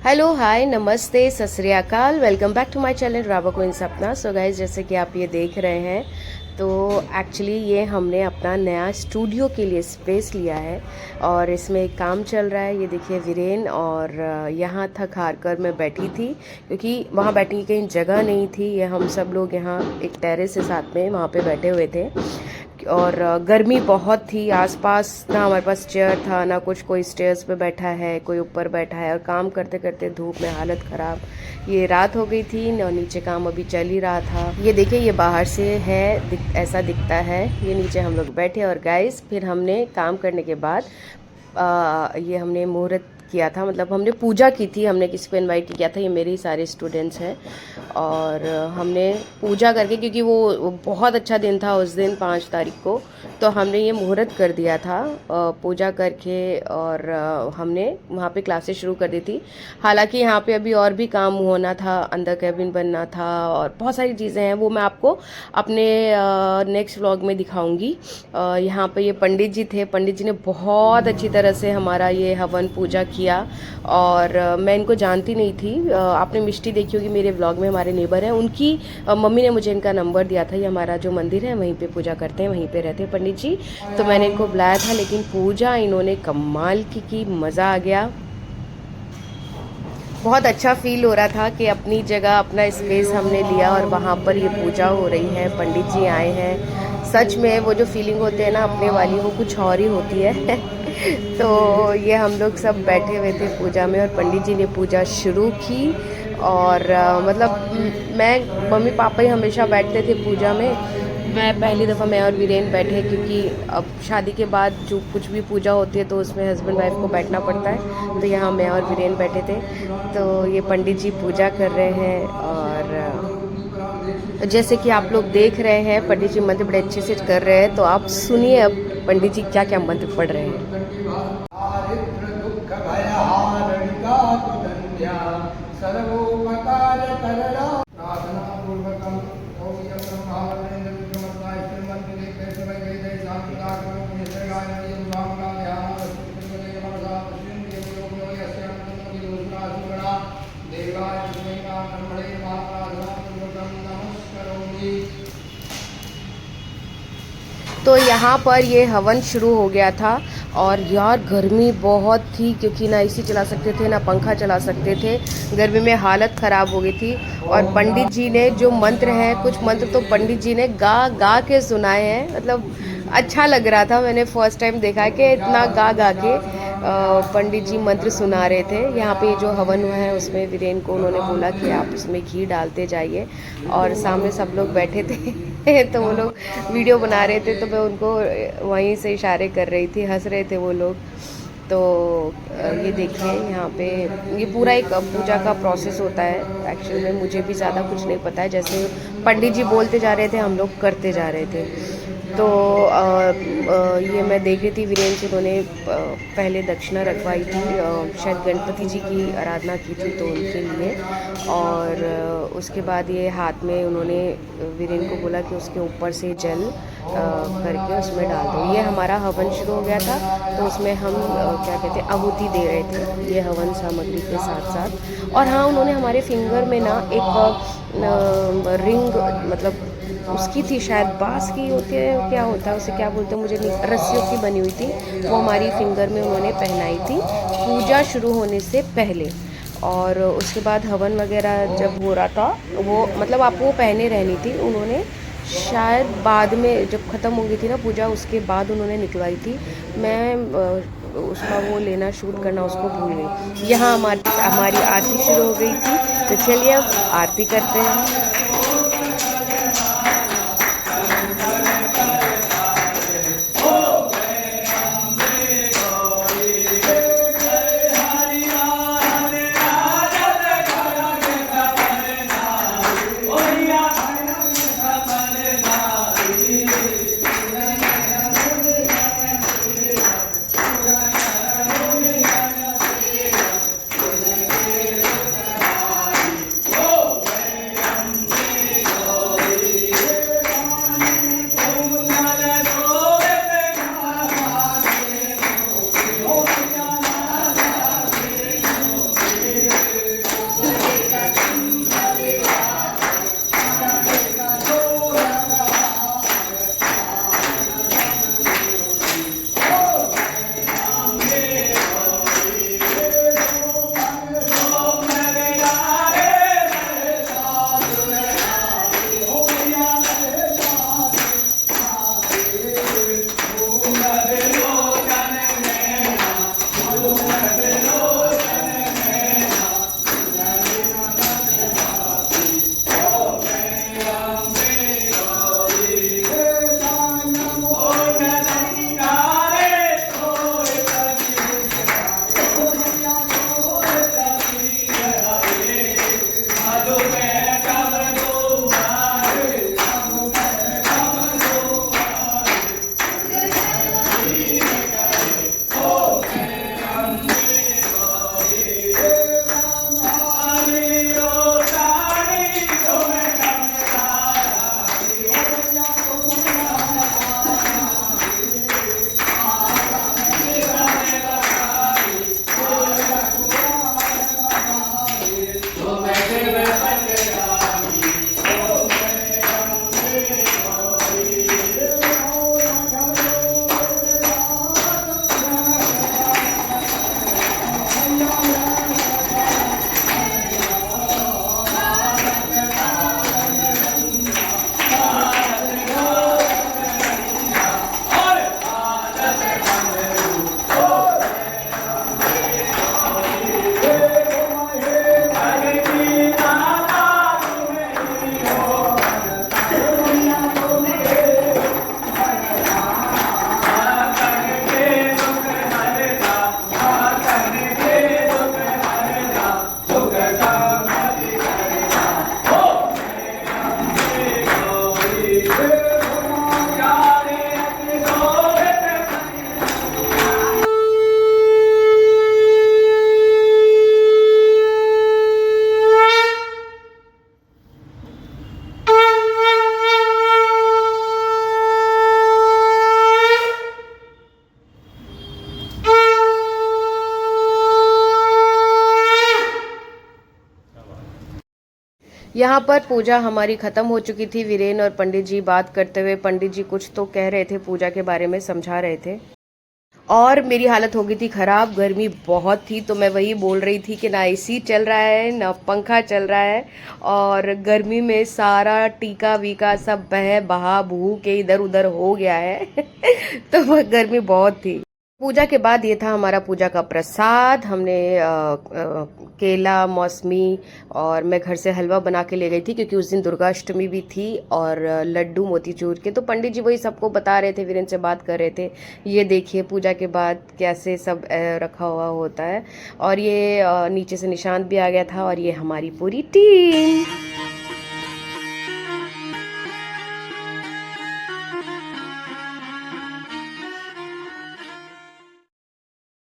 Hello hi नमस्ते सत श्री अकाल। Welcome back to my channel Rava queen Sapna. So guys, जैसे कि आप ये देख रहे हैं तो एक्चुअली ये हमने अपना नया स्टूडियो के लिए स्पेस लिया है और इसमें एक काम चल रहा है। ये देखिए वीरेन, और यहाँ थक हार कर मैं बैठी थी क्योंकि वहाँ बैठने की कहीं जगह नहीं थी। ये हम सब लोग यहाँ एक टेरेस के साथ में वहाँ पे बैठे हुए थे और गर्मी बहुत थी। आसपास ना हमारे पास चेयर था ना कुछ, कोई स्टेयर्स पे बैठा है कोई ऊपर बैठा है, और काम करते करते धूप में हालत ख़राब। ये रात हो गई थी और नीचे काम अभी चल ही रहा था। ये देखिए, ये बाहर से है ऐसा दिखता है। ये नीचे हम लोग बैठे और गाइस फिर हमने काम करने के बाद ये हमने मुहूर्त किया था, मतलब हमने पूजा की थी। हमने किसी को इनवाइट किया था, ये मेरे ही सारे स्टूडेंट्स हैं, और हमने पूजा करके, क्योंकि वो बहुत अच्छा दिन था उस दिन 5 तारीख को, तो हमने ये मुहूर्त कर दिया था पूजा करके, और हमने वहाँ पे क्लासेस शुरू कर दी थी। हालांकि यहाँ पे अभी और भी काम होना था, अंदर कैबिन बनना था और बहुत सारी चीज़ें हैं, वो मैं आपको अपने नेक्स्ट व्लॉग में दिखाऊंगी। यहाँ पे ये पंडित जी थे, पंडित जी ने बहुत अच्छी तरह से हमारा ये हवन पूजा किया, और मैं इनको जानती नहीं थी। आपने मिष्टी देखी होगी मेरे व्लॉग में, हमारे नेबर हैं, उनकी मम्मी ने मुझे इनका नंबर दिया था। ये हमारा जो मंदिर है वहीं पे पूजा करते हैं, वहीं पे रहते हैं पंडित जी, तो मैंने इनको बुलाया था। लेकिन पूजा इन्होंने कमाल की मज़ा आ गया। बहुत अच्छा फील हो रहा था कि अपनी जगह अपना स्पेस हमने लिया और वहाँ पर ये पूजा हो रही है, पंडित जी आए हैं। सच में वो जो फीलिंग होती है ना अपने वाली, वो कुछ और ही होती है। तो ये हम लोग सब बैठे हुए थे पूजा में और पंडित जी ने पूजा शुरू की। और मतलब मैं, मम्मी पापा ही हमेशा बैठते थे पूजा में। मैं पहली दफ़ा मैं और वीरेन बैठे, क्योंकि अब शादी के बाद जो कुछ भी पूजा होती है तो उसमें हस्बैंड वाइफ को बैठना पड़ता है, तो यहाँ मैं और वीरेन बैठे थे। तो ये पंडित जी पूजा कर रहे हैं, और जैसे कि आप लोग देख रहे हैं पंडित जी मंत्र बड़े अच्छे से कर रहे हैं, तो आप सुनिए अब पंडित जी क्या क्या मंत्र पढ़ रहे हैं। तो यहाँ पर ये हवन शुरू हो गया था, और यार गर्मी बहुत थी क्योंकि ना एसी चला सकते थे ना पंखा चला सकते थे। गर्मी में हालत ख़राब हो गई थी। और पंडित जी ने जो मंत्र हैं, कुछ मंत्र तो पंडित जी ने गा गा के सुनाए हैं, मतलब अच्छा लग रहा था। मैंने फर्स्ट टाइम देखा कि इतना गा गा के पंडित जी मंत्र सुना रहे थे। यहाँ पे जो हवन हुआ है उसमें वीरेन को उन्होंने बोला कि आप उसमें घी डालते जाइए, और सामने सब लोग बैठे थे तो वो लोग वीडियो बना रहे थे, तो मैं उनको वहीं से इशारे कर रही थी, हंस रहे थे वो लोग। तो ये देखिए यहाँ पे ये पूरा एक पूजा का प्रोसेस होता है। एक्चुअली में मुझे भी ज़्यादा कुछ नहीं पता है, जैसे पंडित जी बोलते जा रहे थे हम लोग करते जा रहे थे। तो ये मैं देख रही थी वीरेन से, उन्होंने पहले दक्षिणा रखवाई थी, शायद गणपति जी की आराधना की थी तो उनके लिए। और उसके बाद ये हाथ में उन्होंने वीरेन को बोला कि उसके ऊपर से जल करके उसमें डाल दो। ये हमारा हवन शुरू हो गया था, तो उसमें हम क्या कहते हैं आहुति दे रहे थे ये हवन सामग्री के साथ साथ। और हाँ, उन्होंने हमारे फिंगर में ना एक रिंग, मतलब उसकी थी शायद बांस की होती है, क्या होता है उसे क्या बोलते हैं मुझे नहीं, रस्सियों की बनी हुई थी, वो हमारी फिंगर में उन्होंने पहनाई थी पूजा शुरू होने से पहले। और उसके बाद हवन वगैरह जब हो रहा था, वो मतलब आपको वो पहने रहनी थी, उन्होंने शायद बाद में जब ख़त्म हो गई थी ना पूजा, उसके बाद उन्होंने निकलवाई थी। मैं उसका वो लेना शूट करना उसको भूल गई। यहाँ हमारी आरती शुरू हो गई थी, तो चलिए अब आरती करते हैं। यहाँ पर पूजा हमारी ख़त्म हो चुकी थी। वीरेन और पंडित जी बात करते हुए, पंडित जी कुछ तो कह रहे थे, पूजा के बारे में समझा रहे थे। और मेरी हालत हो गई थी ख़राब, गर्मी बहुत थी, तो मैं वही बोल रही थी कि ना एसी चल रहा है ना पंखा चल रहा है, और गर्मी में सारा टीका वीका सब बह बहा बहू के इधर उधर हो गया है तो वह गर्मी बहुत थी। पूजा के बाद ये था हमारा पूजा का प्रसाद। हमने केला, मौसमी, और मैं घर से हलवा बना के ले गई थी क्योंकि उस दिन दुर्गाष्टमी भी थी, और लड्डू मोतीचूर के। तो पंडित जी वही सबको बता रहे थे, वीरेन से बात कर रहे थे, ये देखिए पूजा के बाद कैसे सब रखा हुआ होता है। और ये नीचे से निशांत भी आ गया था, और ये हमारी पूरी टीम।